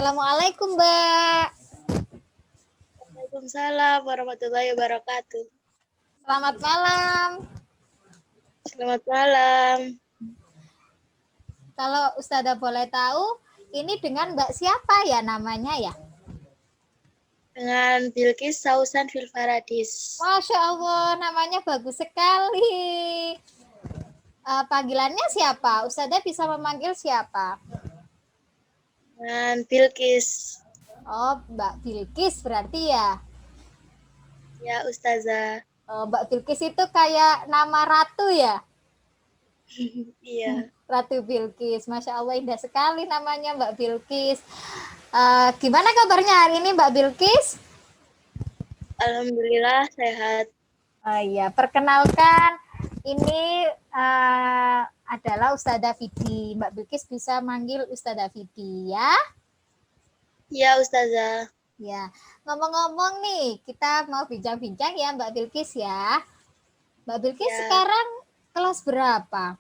Assalamualaikum, Mbak. Waalaikumsalam warahmatullahi wabarakatuh. Selamat malam. Selamat malam. Kalau Ustazah boleh tahu, ini dengan Mbak siapa ya namanya ya? Dengan Bilqis Sausan Filfaradis. Masya Allah, namanya bagus sekali. Panggilannya siapa? Ustazah bisa memanggil siapa? Dengan Bilqis. Oh, Mbak Bilqis berarti ya? Ya, Ustazah. Oh, Mbak Bilqis itu kayak nama ratu ya? Iya. Ratu Bilqis. Masya Allah, indah sekali namanya Mbak Bilqis. Gimana kabarnya hari ini Mbak Bilqis? Alhamdulillah sehat. Oh iya, perkenalkan ini adalah Ustazah Vidi. Mbak Bilqis bisa manggil Ustazah Vidi ya. Ya, Ustazah. Ya, ngomong-ngomong nih, kita mau bincang-bincang ya Mbak Bilqis ya. Mbak Bilqis Ya. sekarang kelas berapa?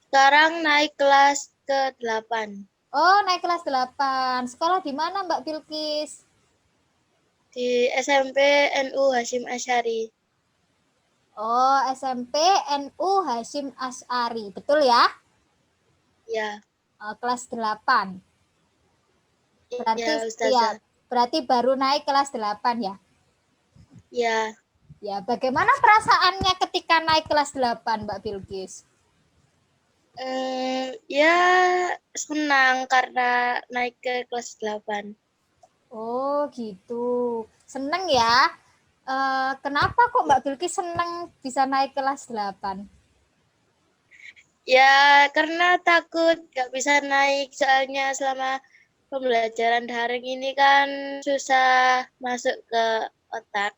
Sekarang naik kelas ke-8. Oh, naik kelas 8. Sekolah di mana Mbak Bilqis? Di SMP NU Hasyim Asy'ari. Oh, SMP NU Hasyim Asy'ari. Betul ya? Ya. Kelas 8. Berarti Ya, Ustazah. ya, berarti baru naik kelas 8 ya? Ya. Ya, bagaimana perasaannya ketika naik kelas 8, Mbak Bilqis? Ya, senang karena naik ke kelas 8. Oh, gitu. Seneng ya? Kenapa kok Mbak Bilqis seneng bisa naik kelas 8? Ya, karena takut gak bisa naik soalnya selama pembelajaran daring ini kan susah masuk ke otak.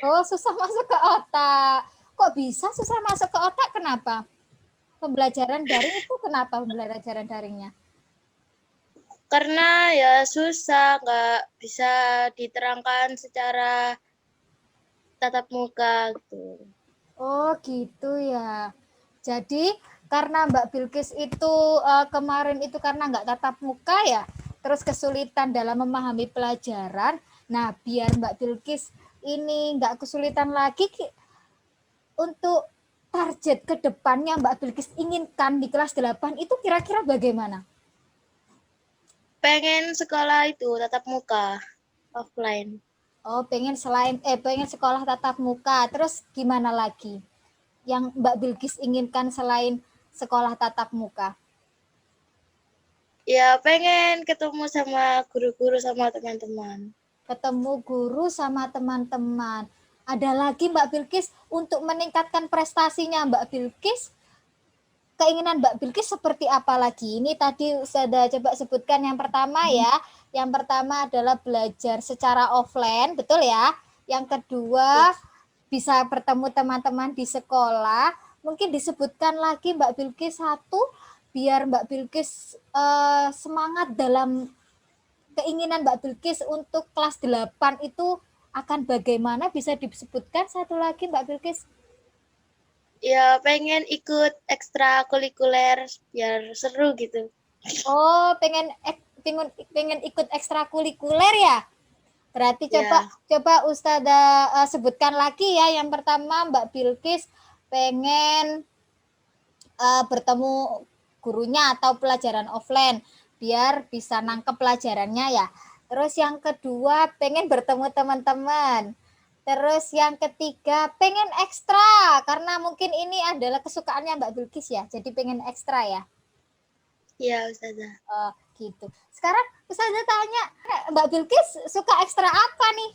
Oh, susah masuk ke otak. Kok bisa susah masuk ke otak? Kenapa? Pembelajaran daring itu kenapa pembelajaran daringnya? Karena ya susah, nggak bisa diterangkan secara tatap muka gitu. Oh, gitu ya. Jadi karena Mbak Bilqis itu kemarin itu karena nggak tatap muka ya, terus kesulitan dalam memahami pelajaran. Nah, biar Mbak Bilqis ini nggak kesulitan lagi untuk target ke depannya Mbak Bilqis inginkan di kelas 8 itu kira-kira bagaimana? Pengen sekolah itu tatap muka, offline. Oh, pengen sekolah tatap muka. Terus gimana lagi? Yang Mbak Bilqis inginkan selain sekolah tatap muka? Ya, pengen ketemu sama guru-guru sama teman-teman. Ketemu guru sama teman-teman. Ada lagi Mbak Bilqis untuk meningkatkan prestasinya Mbak Bilqis. Keinginan Mbak Bilqis seperti apa lagi? Ini tadi sudah coba sebutkan yang pertama ya. Yang pertama adalah belajar secara offline, betul ya? Yang kedua bisa bertemu teman-teman di sekolah. Mungkin disebutkan lagi Mbak Bilqis satu biar Mbak Bilqis semangat dalam keinginan Mbak Bilqis untuk kelas 8 itu akan bagaimana, bisa disebutkan satu lagi Mbak Bilqis? Ya, pengen ikut ekstrakurikuler biar seru gitu. Oh, pengen ikut ekstrakurikuler ya? Berarti Ya. coba Ustazah sebutkan lagi ya. Yang pertama Mbak Bilqis pengen bertemu gurunya atau pelajaran offline biar bisa nangkep pelajarannya ya. Terus yang kedua pengen bertemu teman-teman. Terus yang ketiga pengen ekstra karena mungkin ini adalah kesukaannya Mbak Bilqis ya. Jadi pengen ekstra ya. Ya, Ustazah. Oh, gitu. Sekarang Ustazah tanya, Mbak Bilqis suka ekstra apa nih?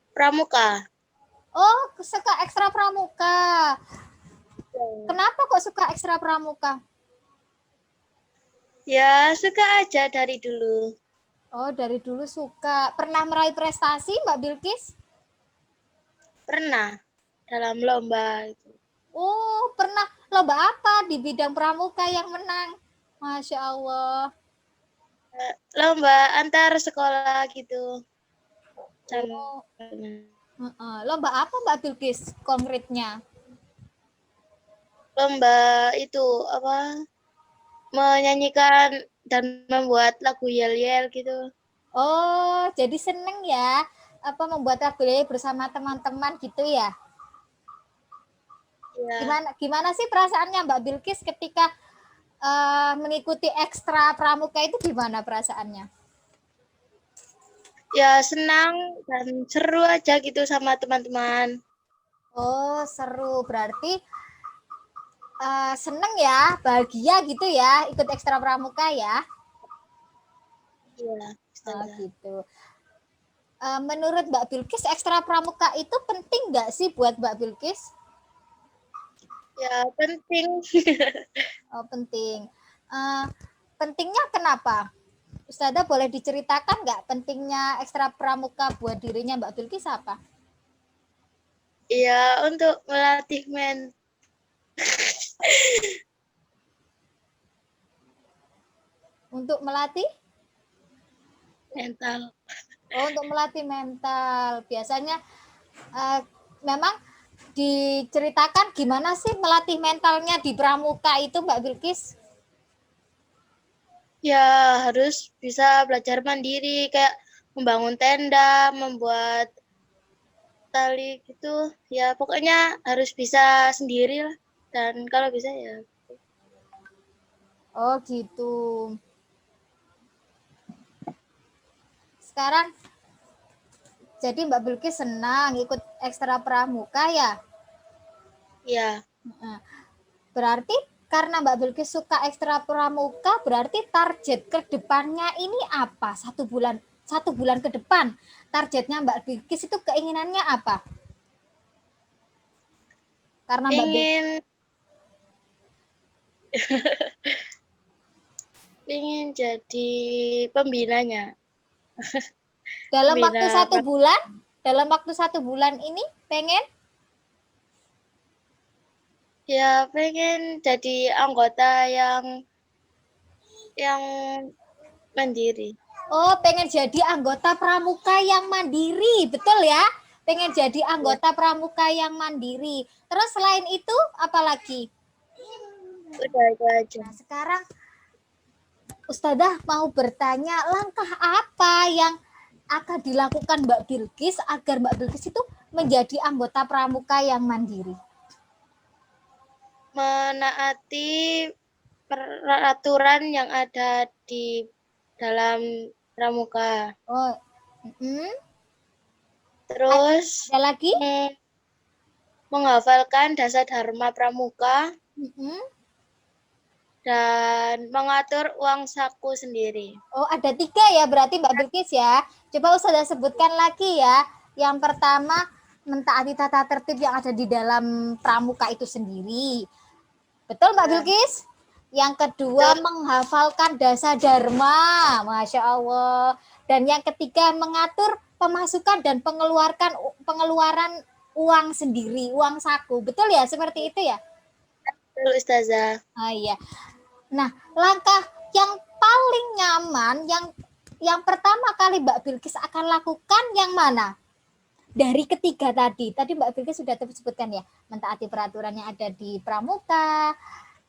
Pramuka. Oh, suka ekstra pramuka. Ya. Kenapa kok suka ekstra pramuka? Ya, suka aja dari dulu. Oh, dari dulu suka. Pernah meraih prestasi Mbak Bilqis? Pernah dalam lomba itu. Oh, pernah lomba apa di bidang pramuka yang menang? Masya Allah. Lomba antar sekolah gitu. Oh, lomba apa Mbak Bilqis konkretnya? Lomba itu apa? Menyanyikan dan membuat lagu yel-yel gitu. Oh, jadi seneng ya apa membuat lagu lele bersama teman-teman gitu ya? Ya, Gimana sih perasaannya Mbak Bilkis ketika mengikuti ekstra pramuka itu gimana perasaannya? ya senang dan seru aja gitu sama teman-teman. Oh, seru. Berarti seneng ya, bahagia gitu ya ikut ekstra pramuka ya? Iya, Oh, Ustazah. gitu. Menurut Mbak Bilkis ekstra pramuka itu penting nggak sih buat Mbak Bilkis? Ya, penting. Oh, penting. Eh, pentingnya kenapa? Ustazah boleh diceritakan nggak pentingnya ekstra pramuka buat dirinya Mbak Bilkis apa? Ya, untuk melatih Untuk melatih? mental. Oh, untuk melatih mental. Biasanya memang diceritakan gimana sih melatih mentalnya di pramuka itu Mbak Bilkis? Ya, harus bisa belajar mandiri, kayak membangun tenda, membuat tali gitu. Ya, pokoknya harus bisa sendiri lah. Dan kalau bisa ya. Oh, gitu. Sekarang jadi Mbak Bilkis senang ikut ekstra pramuka ya? Ya, Berarti karena Mbak Bilkis suka ekstra pramuka, berarti target ke depannya ini apa? Satu bulan ke depan. Targetnya Mbak Bilkis itu keinginannya apa? Karena Mbak Bilkis ingin ingin jadi pembinanya. dalam waktu Pembina satu bulan, dalam waktu satu bulan ini pengen ya pengen jadi anggota yang mandiri. oh pengen jadi anggota pramuka yang mandiri, betul ya? Pengen jadi Ya, anggota pramuka yang mandiri. Terus selain itu apalagi? udah itu aja. Nah, sekarang Ustadzah mau bertanya langkah apa yang akan dilakukan Mbak Bilkis agar Mbak Bilkis itu menjadi anggota pramuka yang mandiri. Menaati peraturan yang ada di dalam pramuka. Oh, Terus ada lagi? menghafalkan dasar dharma pramuka Mm-mm. dan mengatur uang saku sendiri. Oh, ada 3 ya berarti Mbak Bilkis ya. Coba Ustazah sebutkan lagi ya. Yang pertama, mentaati tata tertib yang ada di dalam pramuka itu sendiri. Betul Mbak Ya, Bilkis? Yang kedua, betul. menghafalkan dasa dharma. Masya Allah. Dan yang ketiga, mengatur pemasukan dan pengeluaran uang sendiri, uang saku. Betul ya? Seperti itu ya? Betul, Ustazah. Ah, iya. Nah, langkah yang paling nyaman yang pertama kali Mbak Bilkis akan lakukan yang mana? Dari ketiga tadi. Tadi Mbak Bilkis sudah sebutkan ya, mentaati peraturan yang ada di pramuka.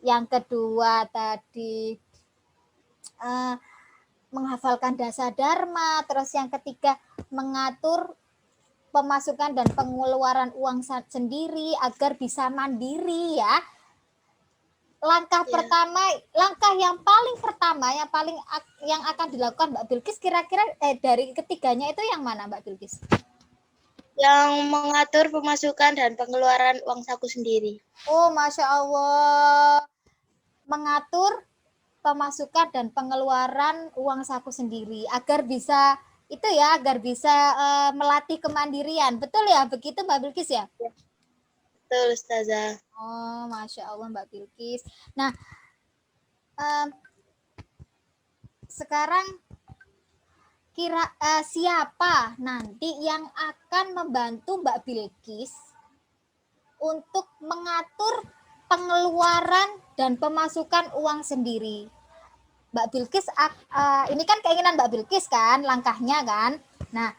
Yang kedua tadi eh, menghafalkan dasa dharma, terus yang ketiga mengatur pemasukan dan pengeluaran uang sendiri agar bisa mandiri ya. Ya. Langkah yang paling pertama yang akan dilakukan Mbak Bilkis kira-kira dari ketiganya itu yang mana Mbak Bilkis? Yang mengatur pemasukan dan pengeluaran uang saku sendiri. Oh, Masya Allah, mengatur pemasukan dan pengeluaran uang saku sendiri agar bisa melatih kemandirian. Betul ya, begitu Mbak Bilkis ya? Ya, betul, Ustazah. Oh, Masya Allah Mbak Bilkis. Nah, um, sekarang siapa nanti yang akan membantu Mbak Bilkis untuk mengatur pengeluaran dan pemasukan uang sendiri? Mbak Bilkis ini kan keinginan Mbak Bilkis kan, langkahnya kan. Nah,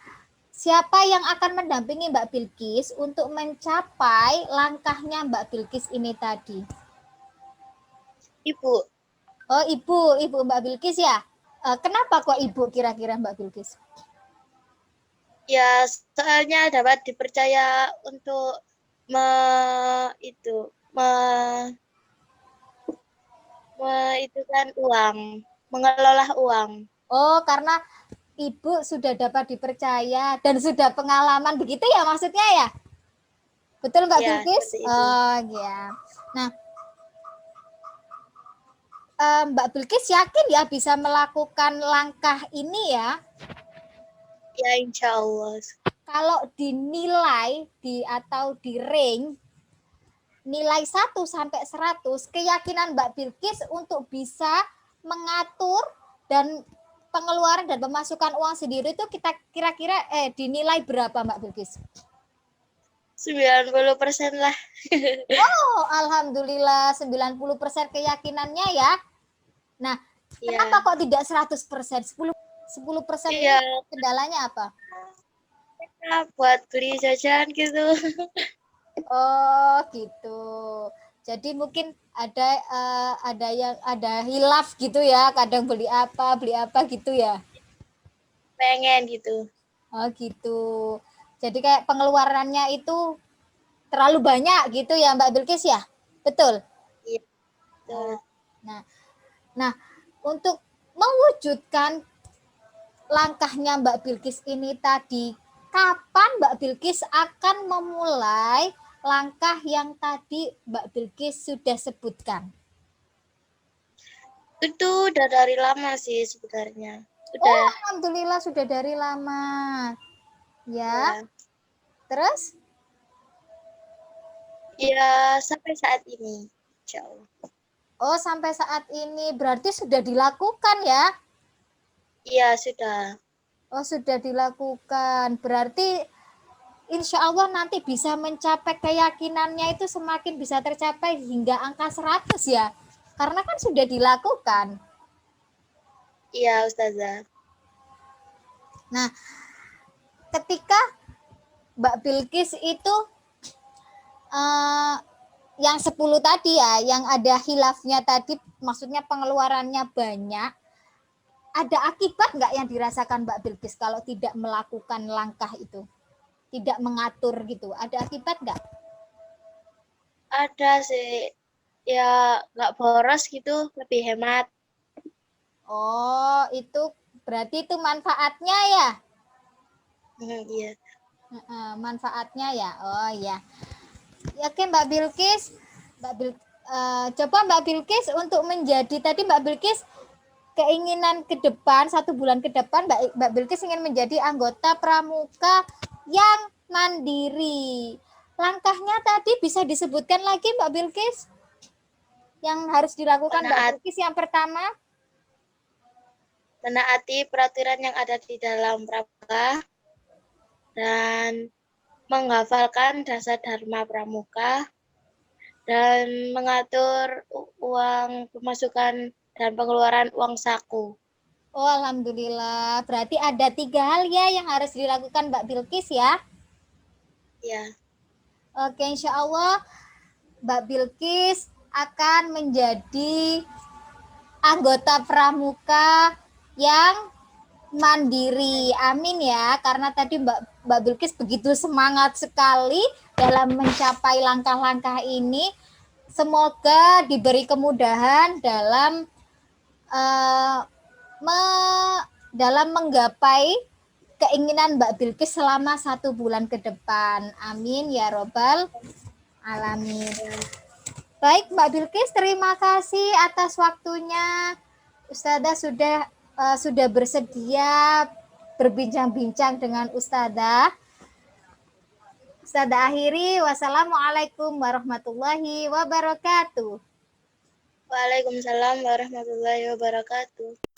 siapa yang akan mendampingi Mbak Bilkis untuk mencapai langkahnya Mbak Bilkis ini tadi? Ibu. Oh, ibu Mbak Bilkis ya. Kenapa kok ibu kira-kira Mbak Bilkis? Ya, soalnya dapat dipercaya untuk me itu me, itu kan uang, mengelola uang. Oh, karena ibu sudah dapat dipercaya dan sudah pengalaman begitu ya maksudnya ya? Betul Mbak Ya, Bilkis? seperti itu. Oh, ya. Nah, Mbak Bilkis yakin ya bisa melakukan langkah ini ya? Ya, insya Allah. Kalau dinilai atau di rank nilai 1 sampai 100, keyakinan Mbak Bilkis untuk bisa mengatur dan pengeluaran dan pemasukan uang sendiri itu kita kira-kira dinilai berapa Mbak Bilkis? 90% lah. Oh, alhamdulillah 90% keyakinannya ya. Nah, kenapa Iya. kok tidak 100%? 10% ini Iya, kendalanya apa? buat beli jajan gitu. Oh, gitu. Jadi mungkin ada hilaf gitu ya, kadang beli apa gitu ya. Pengen gitu. Oh, gitu. Jadi kayak pengeluarannya itu terlalu banyak gitu ya, Mbak Bilkis ya? Betul. Iya, Oh, betul. nah, nah untuk mewujudkan langkahnya Mbak Bilkis ini tadi, kapan Mbak Bilkis akan memulai langkah yang tadi Mbak Bilkis sudah sebutkan? Itu udah dari lama sih sebenarnya. Oh, Udah, alhamdulillah sudah dari lama. Ya, ya. terus? Ya, sampai saat ini. Insya Allah. Oh, sampai saat ini berarti sudah dilakukan ya? Iya, sudah. Oh, sudah dilakukan. Berarti insya Allah nanti bisa mencapai keyakinannya itu semakin bisa tercapai hingga angka 100 ya. Karena kan sudah dilakukan. Iya, Ustazah. Nah, ketika Mbak Bilkis itu yang 10 tadi ya, yang ada hilafnya tadi, maksudnya pengeluarannya banyak, ada akibat nggak yang dirasakan Mbak Bilkis kalau tidak melakukan langkah itu? Tidak mengatur gitu, ada akibat nggak? Ada sih. Ya, nggak boros gitu, lebih hemat. Oh, itu berarti itu manfaatnya ya? Iya. Manfaatnya ya. Oh ya. Oke Mbak Bilkis, coba Mbak Bilkis untuk menjadi tadi Mbak Bilkis keinginan ke depan 1 bulan ke depan Mbak Bilkis ingin menjadi anggota pramuka yang mandiri. Langkahnya tadi bisa disebutkan lagi Mbak Bilkis yang harus dilakukan Mbak Menaat, Bilkis yang pertama? menaati peraturan yang ada di dalam pramuka dan menghafalkan dasar Dharma Pramuka dan mengatur uang pemasukan dan pengeluaran uang saku. Oh, alhamdulillah. Berarti ada 3 hal ya yang harus dilakukan Mbak Bilkis ya. Ya, Oke, insya Allah Mbak Bilkis akan menjadi anggota pramuka yang mandiri. Amin ya. Karena tadi Mbak Bilkis begitu semangat sekali dalam mencapai langkah-langkah ini. Semoga diberi kemudahan dalam uh, me, dalam menggapai keinginan Mbak Bilkis selama 1 bulan ke depan. Amin ya robbal alamin. ya. Baik Mbak Bilkis, terima kasih atas waktunya. Ustazah sudah bersedia berbincang-bincang dengan Ustazah. Ustazah akhiri, wassalamualaikum warahmatullahi wabarakatuh. Waalaikumsalam warahmatullahi wabarakatuh.